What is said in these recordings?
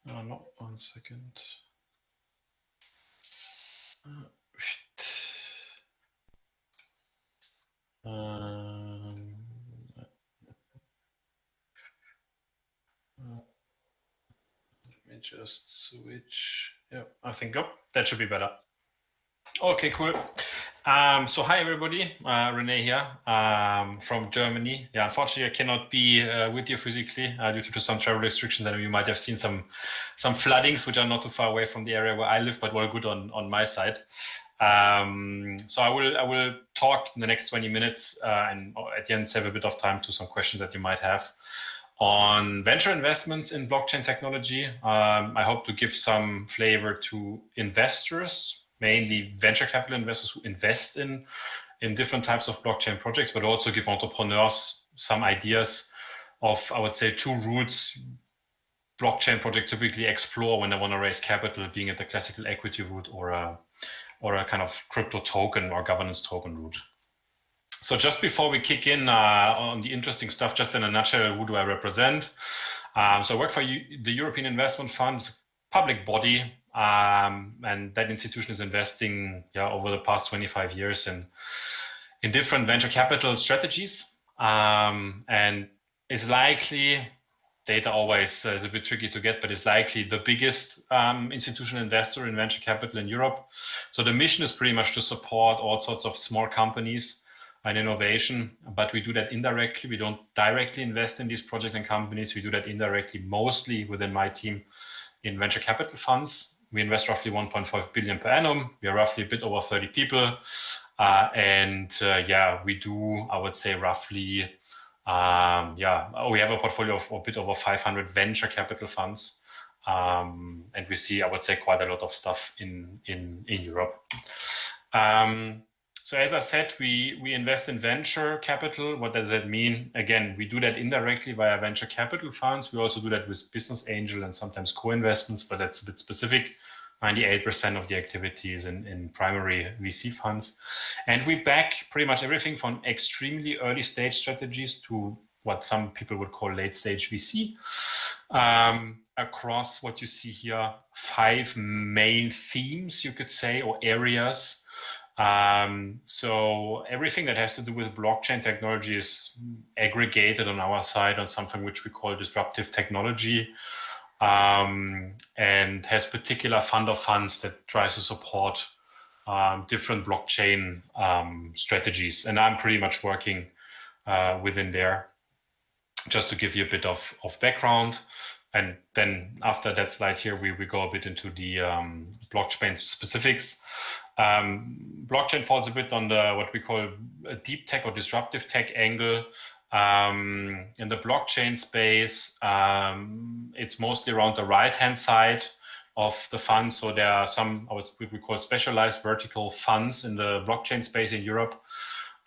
No, 1 second. Let me just switch. Yeah, I think that should be better. Okay, cool. So hi everybody, René here from Germany. Yeah, unfortunately I cannot be with you physically due to some travel restrictions, and you might have seen some floodings which are not too far away from the area where I live, but well good on my side. So I will talk in the next 20 minutes and at the end save a bit of time to some questions that you might have on venture investments in blockchain technology. I hope to give some flavor to investors, mainly venture capital investors who invest in different types of blockchain projects, but also give entrepreneurs some ideas of, I would say, 2 routes blockchain projects typically explore when they want to raise capital, being it the classical equity route or a kind of crypto token or governance token route. So just before we kick in on the interesting stuff, just in a nutshell, who do I represent? So I work for the European Investment Fund, public body, and that institution is investing over the past 25 years in different venture capital strategies, and is likely, data always is a bit tricky to get, but it's likely the biggest institutional investor in venture capital in Europe. So the mission is pretty much to support all sorts of small companies and innovation, but we do that indirectly. We don't directly invest in these projects and companies. We do that indirectly, mostly within my team in venture capital funds. We invest roughly 1.5 billion per annum. We are roughly a bit over 30 people. We do, I would say, roughly, we have a portfolio of a bit over 500 venture capital funds. And we see, I would say, quite a lot of stuff in Europe. So as I said, we invest in venture capital. What does that mean? Again, we do that indirectly via venture capital funds. We also do that with business angel and sometimes co-investments, but that's a bit specific. 98% of the activities in primary VC funds. And we back pretty much everything from extremely early stage strategies to what some people would call late stage VC, across what you see here, 5 main themes, you could say, or areas. So everything that has to do with blockchain technology is aggregated on our side on something which we call disruptive technology, and has particular fund of funds that tries to support different blockchain strategies. And I'm pretty much working within there. Just to give you a bit of background. And then after that slide here, we go a bit into the blockchain specifics. Blockchain falls a bit on what we call a deep tech or disruptive tech angle. In the blockchain space, it's mostly around the right-hand side of the fund. So there are some, what we call specialized vertical funds in the blockchain space in Europe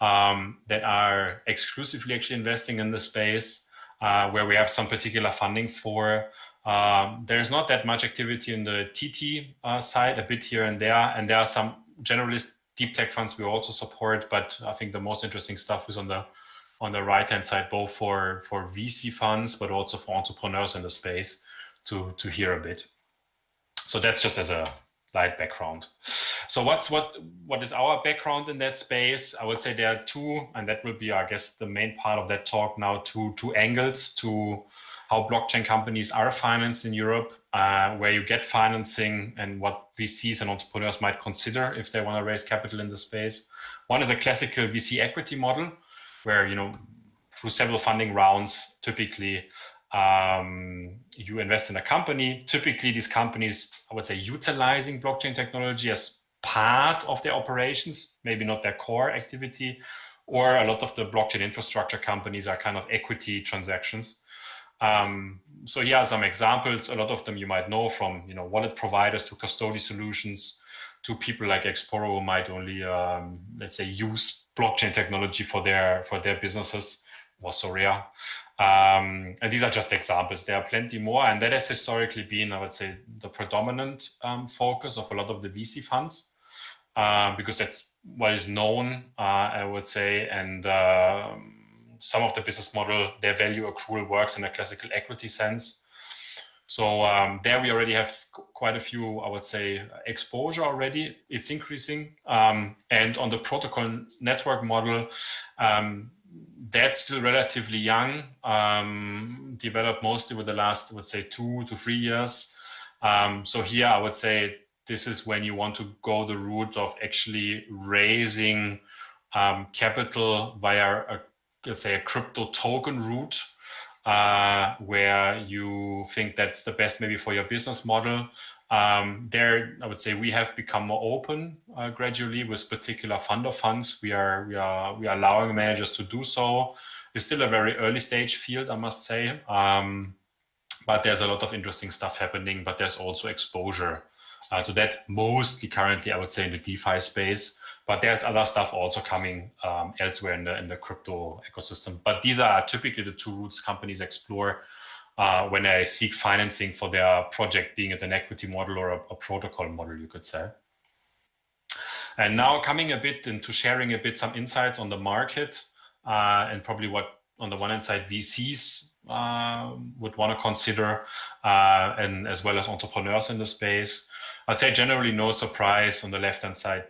that are exclusively actually investing in the space, where we have some particular funding for. There's not that much activity in the TT side, a bit here and there are some generalist deep tech funds we also support, but I think the most interesting stuff is on the right-hand side, both for VC funds, but also for entrepreneurs in the space to hear a bit. So that's just as a light background. So what is our background in that space? I would say there are 2, and that will be, I guess, the main part of that talk now, two angles to how blockchain companies are financed in Europe, where you get financing and what VCs and entrepreneurs might consider if they want to raise capital in the space. One is a classical VC equity model, where, through several funding rounds, typically you invest in a company. Typically, these companies, I would say, utilizing blockchain technology as part of their operations, maybe not their core activity, or a lot of the blockchain infrastructure companies are kind of equity transactions. So here are some examples. A lot of them you might know, from wallet providers to custody solutions to people like Exporo who might only let's say use blockchain technology for their businesses, or Soria. And these are just examples. There are plenty more, and that has historically been, I would say, the predominant focus of a lot of the VC funds, because that's what is known, I would say, and some of the business model, their value accrual works in a classical equity sense. So there we already have quite a few, I would say, exposure already. It's increasing. And on the protocol network model, that's still relatively young, developed mostly with the last, I would say, 2 to 3 years. So here I would say this is when you want to go the route of actually raising capital via, let's say, a crypto token route. Where you think that's the best maybe for your business model. There, I would say we have become more open gradually with particular fund of funds. We are allowing managers to do so. It's still a very early stage field, I must say, but there's a lot of interesting stuff happening. But there's also exposure to that, mostly currently, I would say, in the DeFi space. But there's other stuff also coming elsewhere in the crypto ecosystem. But these are typically the two routes companies explore when they seek financing for their project, being it an equity model or a protocol model, you could say. And now coming a bit into sharing a bit some insights on the market and probably what, on the one hand side, VCs would want to consider, and as well as entrepreneurs in the space. I'd say generally no surprise on the left-hand side,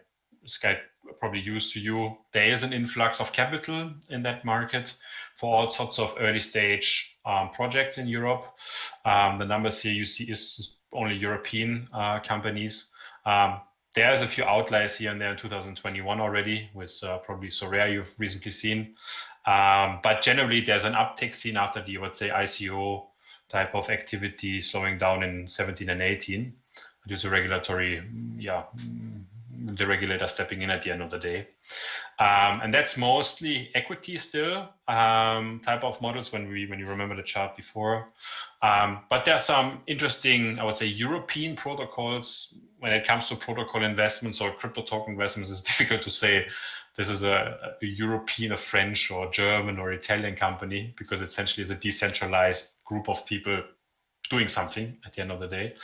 Sky probably used to you. There is an influx of capital in that market for all sorts of early stage projects in Europe. The numbers here you see is only European companies. There's a few outliers here and there in 2021 already with probably Sorare you've recently seen. But generally there's an uptick seen after the, I would say, ICO type of activity slowing down in 17 and 18 due to regulatory, the regulator stepping in at the end of the day. And that's mostly equity still type of models when you remember the chart before. But there's some interesting, I would say, European protocols when it comes to protocol investments or crypto token investments. It's difficult to say this is a European, a French or German or Italian company, because essentially it's a decentralized group of people doing something at the end of the day.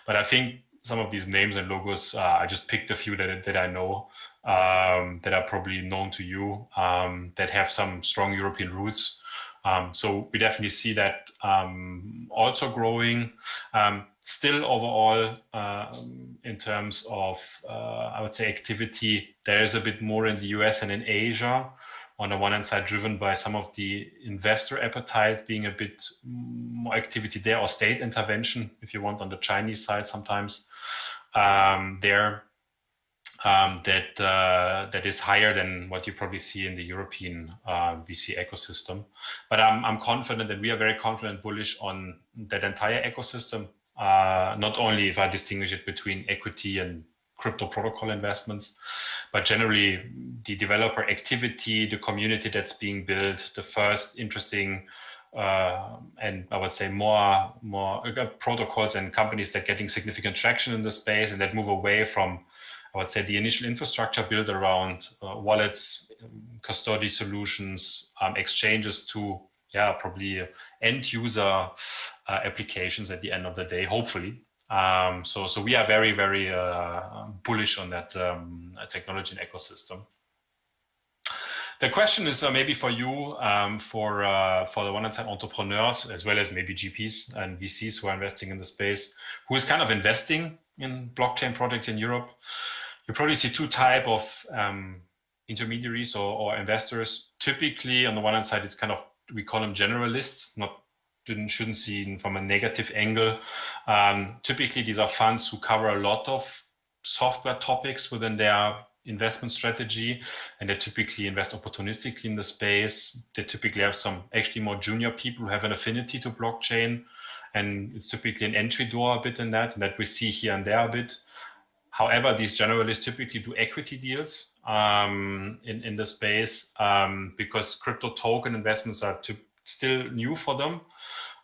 But I think some of these names and logos, I just picked a few that I know that are probably known to you, that have some strong European roots. So we definitely see that also growing. Still overall, in terms of, I would say, activity, there is a bit more in the US and in Asia. On the one hand side, driven by some of the investor appetite being a bit more activity there, or state intervention, if you want, on the Chinese side sometimes there, that is higher than what you probably see in the European VC ecosystem. But I'm confident, and we are very confident, bullish on that entire ecosystem. Not only if I distinguish it between equity and crypto protocol investments, but generally the developer activity, the community that's being built, the first interesting and I would say more protocols and companies that are getting significant traction in the space and that move away from, I would say, the initial infrastructure built around wallets, custody solutions, exchanges to probably end user applications at the end of the day, hopefully. So we are very, very bullish on that technology and ecosystem. The question is maybe for you, for the one hand side entrepreneurs, as well as maybe GPs and VCs who are investing in the space, who is kind of investing in blockchain projects in Europe. You probably see two type of intermediaries or investors. Typically, on the one hand side, it's kind of, we call them generalists, shouldn't see from a negative angle. Typically, these are funds who cover a lot of software topics within their investment strategy, and they typically invest opportunistically in the space. They typically have some actually more junior people who have an affinity to blockchain, and it's typically an entry door a bit in that, and that we see here and there a bit. However, these generalists typically do equity deals in the space because crypto token investments are still new for them.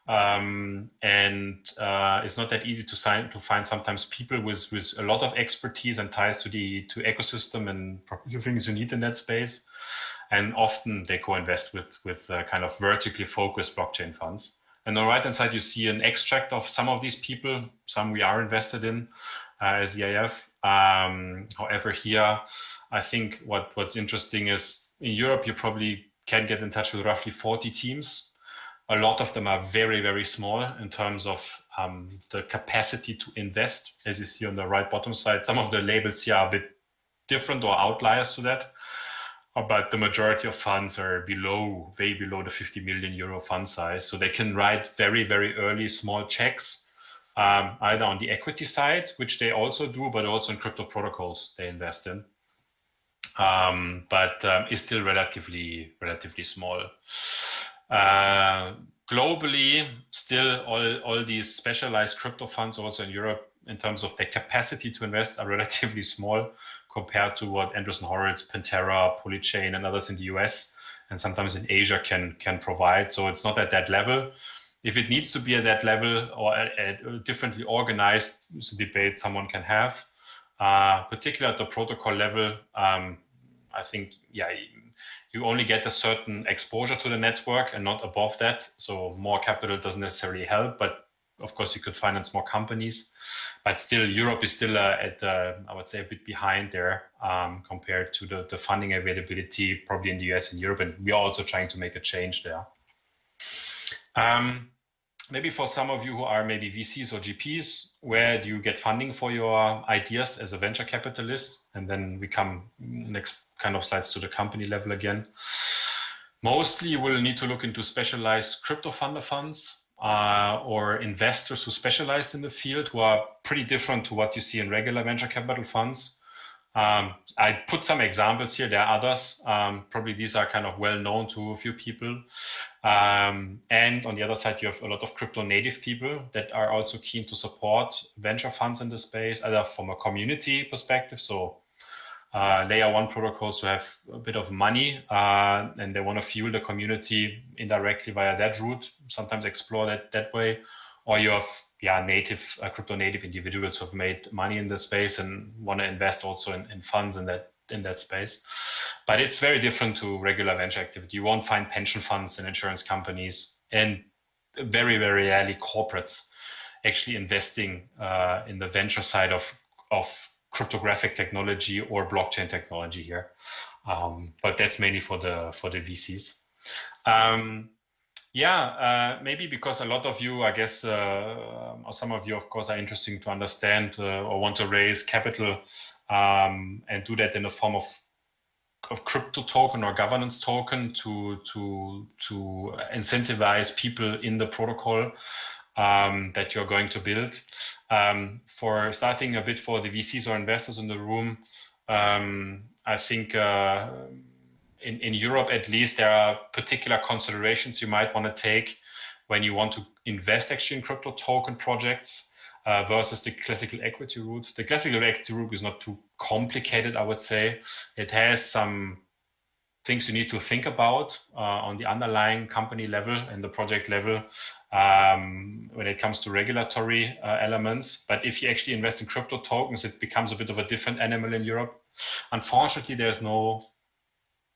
And it's not that easy to find sometimes people with a lot of expertise and ties to ecosystem and the things you need in that space. And often they co-invest with kind of vertically focused blockchain funds. And on the right hand side, you see an extract of some of these people. Some we are invested in as EIF. However, here, I think what's interesting is in Europe, you probably can get in touch with roughly 40 teams. A lot of them are very, very small in terms of the capacity to invest, as you see on the right bottom side. Some of the labels here are a bit different or outliers to that, but the majority of funds are way below the 50 million euro fund size. So they can write very, very early small checks, either on the equity side, which they also do, but also in crypto protocols they invest in. But is still relatively small. Globally, still all these specialized crypto funds also in Europe, in terms of their capacity to invest, are relatively small compared to what Andreessen Horowitz, Pantera, Polychain, and others in the US and sometimes in Asia can provide. So it's not at that level. If it needs to be at that level or at differently organized, it's a debate someone can have. Particularly at the protocol level, I think, you only get a certain exposure to the network and not above that. So more capital doesn't necessarily help, but of course you could finance more companies. But still, Europe is still I would say, a bit behind there compared to the funding availability probably in the US and Europe. And we are also trying to make a change there. Maybe for some of you who are maybe VCs or GPs, where do you get funding for your ideas as a venture capitalist? And then we come next kind of slides to the company level again. Mostly you will need to look into specialized crypto funder funds or investors who specialize in the field, who are pretty different to what you see in regular venture capital funds. I put some examples here. There are others. Probably these are kind of well known to a few people. And on the other side, you have a lot of crypto native people that are also keen to support venture funds in the space, either from a community perspective. So layer one protocols who have a bit of money and they want to fuel the community indirectly via that route, sometimes explore that way. Or you have crypto native individuals who have made money in the space and want to invest also in funds in that space. But it's very different to regular venture activity. You won't find pension funds and insurance companies, and very, very rarely corporates actually investing in the venture side of cryptographic technology or blockchain technology here. But that's mainly for the VCs. Maybe because a lot of you, I guess, or some of you, of course, are interesting to understand or want to raise capital and do that in the form of crypto token or governance token to incentivize people in the protocol that you're going to build. For starting a bit for the VCs or investors in the room, I think in Europe, at least, there are particular considerations you might want to take when you want to invest actually in crypto token projects versus the classical equity route. The classical equity route is not too complicated, I would say. It has some things you need to think about on the underlying company level and the project level when it comes to regulatory elements. But if you actually invest in crypto tokens, it becomes a bit of a different animal in Europe. Unfortunately,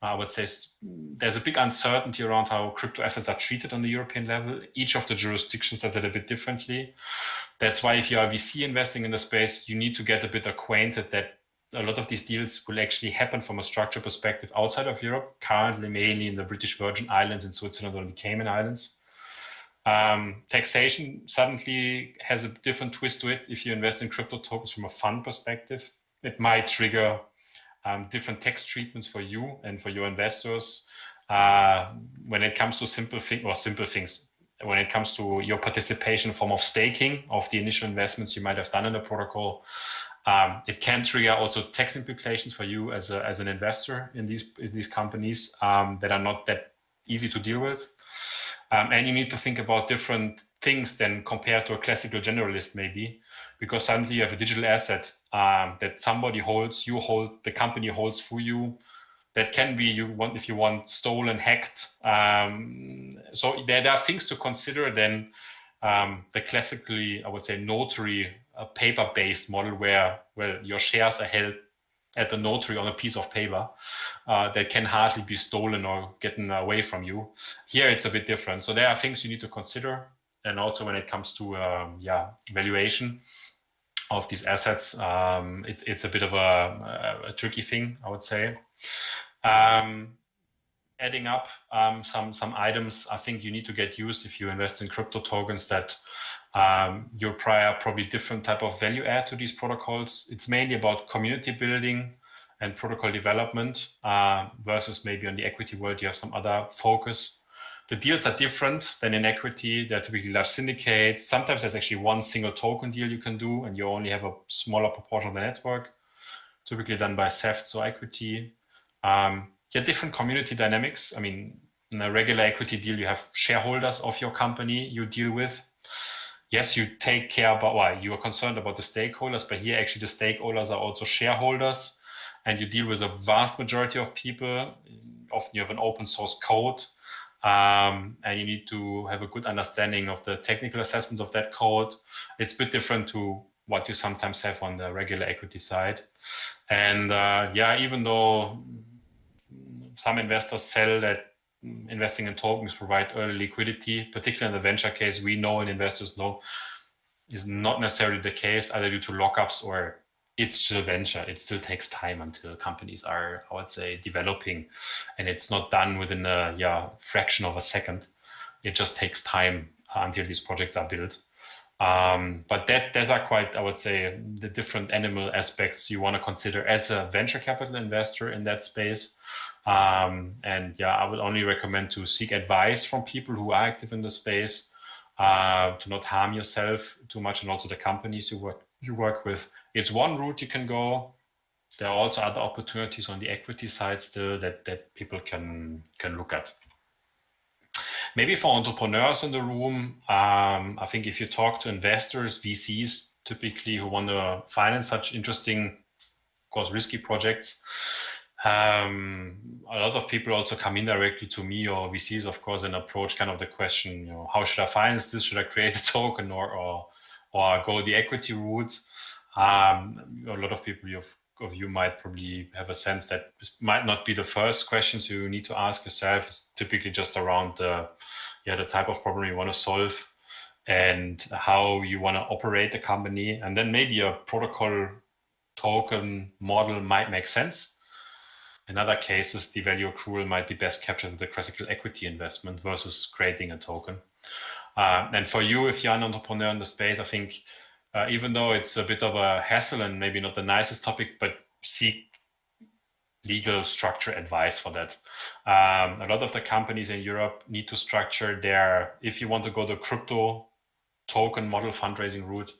I would say there's a big uncertainty around how crypto assets are treated on the European level. Each of the jurisdictions does it a bit differently. That's why if you are VC investing in the space, you need to get a bit acquainted that a lot of these deals will actually happen from a structure perspective outside of Europe, currently mainly in the British Virgin Islands, in Switzerland, or the Cayman Islands. Taxation suddenly has a different twist to it. If you invest in crypto tokens from a fund perspective, it might trigger different tax treatments for you and for your investors when it comes to simple things. When it comes to your participation in form of staking of the initial investments you might have done in the protocol, it can trigger also tax implications for you as an investor in these companies that are not that easy to deal with. And you need to think about different things than compared to a classical generalist maybe, because suddenly you have a digital asset that somebody holds, you hold, the company holds for you. That can be, if you want, stolen, hacked. So there are things to consider than the classically, I would say, notary, paper-based model where your shares are held at the notary on a piece of paper that can hardly be stolen or gotten away from you. Here it's a bit different. So there are things you need to consider. And also when it comes to valuation of these assets, it's a bit of a tricky thing, I would say. Adding up some items, I think you need to get used if you invest in crypto tokens that You require probably different type of value add to these protocols. It's mainly about community building and protocol development versus maybe on the equity world, you have some other focus. The deals are different than in equity. They're typically large syndicates. Sometimes there's actually one single token deal you can do, and you only have a smaller proportion of the network, typically done by SEFTs or equity. Different community dynamics. I mean, in a regular equity deal, you have shareholders of your company you deal with. Yes, you take care about why you are concerned about the stakeholders, but here actually the stakeholders are also shareholders, and you deal with a vast majority of people. Often you have an open source code, and you need to have a good understanding of the technical assessment of that code. It's a bit different to what you sometimes have on the regular equity side. And even though some investors sell that investing in tokens provide early liquidity, particularly in the venture case, we know and investors know is not necessarily the case, either due to lockups or it's still venture. It still takes time until companies are, I would say, developing, and it's not done within a fraction of a second. It just takes time until these projects are built. But those are quite, I would say, the different animal aspects you want to consider as a venture capital investor in that space. I would only recommend to seek advice from people who are active in the space, to not harm yourself too much, and also the companies you work with. It's one route you can go. There are also other opportunities on the equity side still that people can look at. Maybe for entrepreneurs in the room, I think if you talk to investors, VCs typically who want to finance such interesting, of course, risky projects, a lot of people also come in directly to me or VCs, of course, and approach kind of the question, how should I finance this? Should I create a token or go the equity route? A lot of people of you might probably have a sense that this might not be the first questions you need to ask yourself. It's typically just around the type of problem you want to solve and how you want to operate the company. And then maybe a protocol token model might make sense. In other cases, the value accrual might be best captured in the classical equity investment versus creating a token. And for you, if you're an entrepreneur in the space, I think even though it's a bit of a hassle and maybe not the nicest topic, but seek legal structure advice for that. A lot of the companies in Europe need to structure if you want to go the crypto token model fundraising route,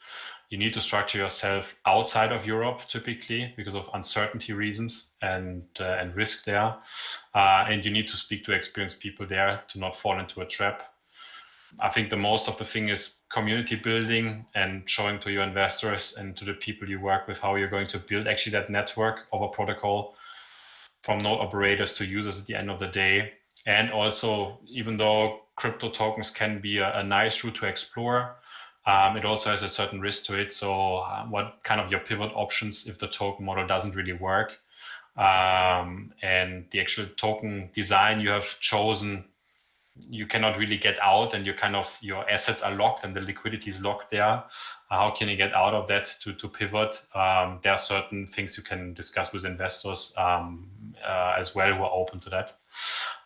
you need to structure yourself outside of Europe typically because of uncertainty reasons and risk there. And you need to speak to experienced people there to not fall into a trap. I think the most of the thing is community building and showing to your investors and to the people you work with how you're going to build actually that network of a protocol from node operators to users at the end of the day. And also, even though crypto tokens can be a nice route to explore, it also has a certain risk to it. So what kind of your pivot options if the token model doesn't really work? And the actual token design you have chosen, you cannot really get out, and your assets are locked and the liquidity is locked there. How can you get out of that to pivot? There are certain things you can discuss with investors as well who are open to that.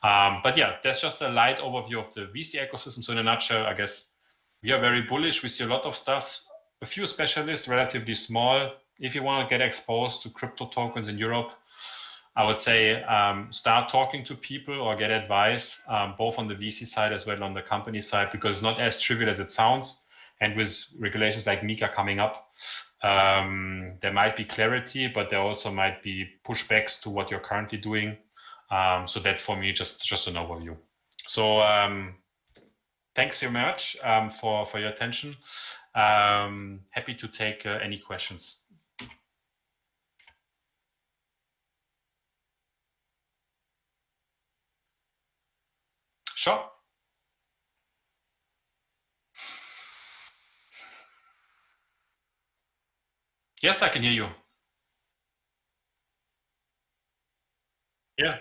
But that's just a light overview of the VC ecosystem. So in a nutshell, I guess we are very bullish. We see a lot of stuff. A few specialists, relatively small. If you want to get exposed to crypto tokens in Europe, I would say start talking to people or get advice, both on the VC side as well on the company side, because it's not as trivial as it sounds. And with regulations like MiCA coming up, there might be clarity, but there also might be pushbacks to what you're currently doing. So that for me, just an overview. So thanks very much for your attention. Happy to take any questions. Sure. Yes, I can hear you. Yeah.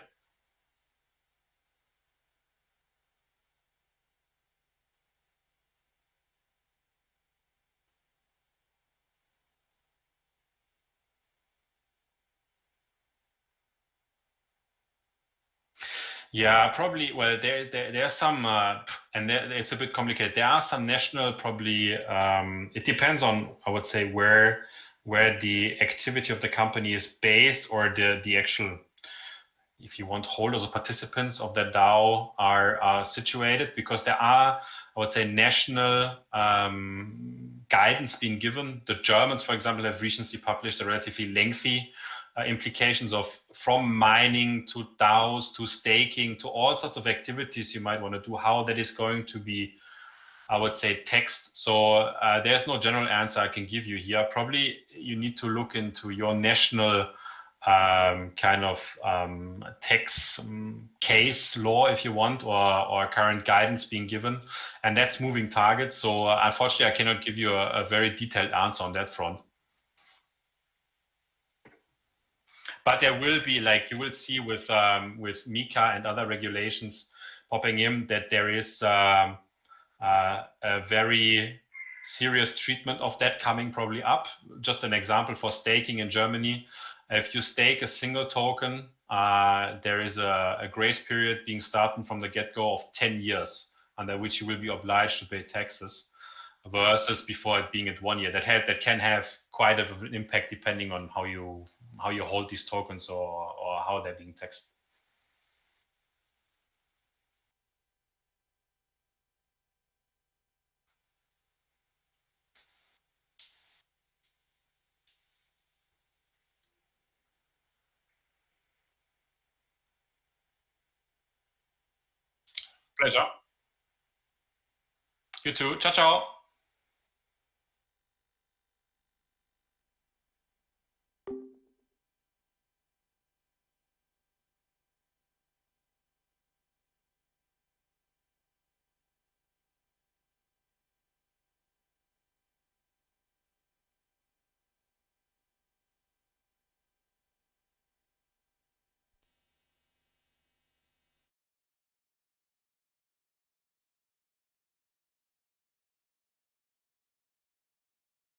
Yeah, probably. Well, there are some, and it's a bit complicated. There are some national, probably. It depends on, I would say, where the activity of the company is based, or the actual, if you want, holders or participants of the DAO are situated, because there are, I would say, national guidance being given. The Germans, for example, have recently published a relatively lengthy implications of from mining to DAOs to staking to all sorts of activities you might want to do, how that is going to be, I would say, text. So there's no general answer I can give you here. Probably you need to look into your national kind of tax case law, if you want, or current guidance being given, and that's moving targets. So unfortunately, I cannot give you a very detailed answer on that front. But there will be, like you will see with Mika and other regulations popping in, that there is a very serious treatment of that coming probably up. Just an example for staking in Germany. If you stake a single token, there is a grace period being starting from the get-go of 10 years, under which you will be obliged to pay taxes, versus before it being at 1 year. That can have quite of an impact depending on how you hold these tokens, or how they're being taxed. Pleasure. You too. Ciao, ciao.